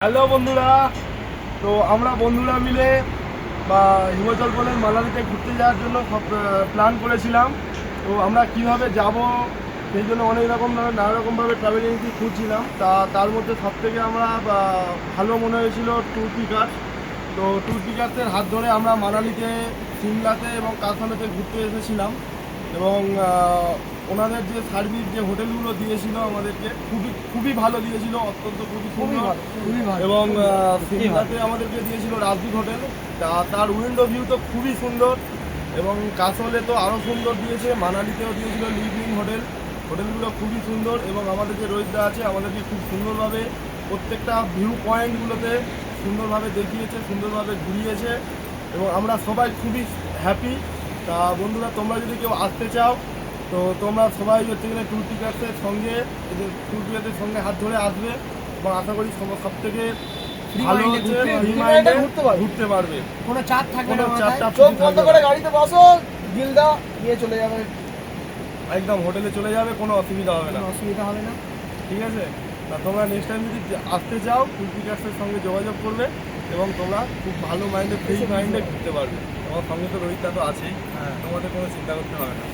Hello বন্ধুরা, তো আমরা বন্ধুরা মিলে বা হিমাচল প্রদেশ মানালিতে ঘুরতে যাওয়ার জন্য সব প্ল্যান করেছিলাম। তো আমরা কিভাবে যাব সেই জন্য অনেক নানা রকমভাবে ট্রাভেল এজেন্সি খুঁজছিলাম। তার মধ্যে সবথেকে আমরা ভালো মনে হয়েছিল ট্যুর পিকার্স। তো ট্যুর পিকার্সের হাত ধরে আমরা মানালিতে, সিমলাতে এবং কাসমেতে ঘুরতে এসেছিলাম। এবং ওনাদের যে সার্ভিস, যে হোটেলগুলো দিয়েছিল আমাদেরকে খুবই ভালো দিয়েছিল, অত্যন্ত খুবই সুন্দর। এবং সিমলাতে আমাদেরকে দিয়েছিল রাজদীপ হোটেল, তার উইন্ডো ভিউ তো খুবই সুন্দর। এবং কাসলে তো আরও সুন্দর দিয়েছে, মানালিতেও দিয়েছিল লিভিং হোটেলগুলো খুবই সুন্দর। এবং আমাদের যে রোহিতদা আছে আমাদেরকে খুব সুন্দরভাবে প্রত্যেকটা ভিউ পয়েন্টগুলোতে সুন্দরভাবে দেখিয়েছে, সুন্দরভাবে ঘুরিয়েছে এবং আমরা সবাই খুবই হ্যাপি। তা বন্ধুরা, তোমরা যদি কেউ আসতে চাও তো তোমরা সবাই গেলে ট্যুর পিকার্সের সঙ্গে, ট্যুর পিকার্সের সঙ্গে হাত ধরে আসবে এবং আশা করি সব থেকে ভালো ঘুরতে পারবে। কোনো চাপ থাকবে না, চোখ বন্ধ করে গাড়িতে বসো, গিলদা দিয়ে চলে যাবে, একদম হোটেলে চলে যাবে, কোনো অসুবিধা হবে না। ঠিক আছে? তা তোমরা নেক্সট টাইম যদি আসতে চাও ট্যুর পিকার্সের সঙ্গে যোগাযোগ করবে এবং তোমরা খুব ভালো মাইন্ডে, ফ্রি মাইন্ডে ঘুরতে পারবে। তোমার সঙ্গে তো রোহিতদা তো আছেই, তোমাদের কোনো চিন্তা করতে হবে না।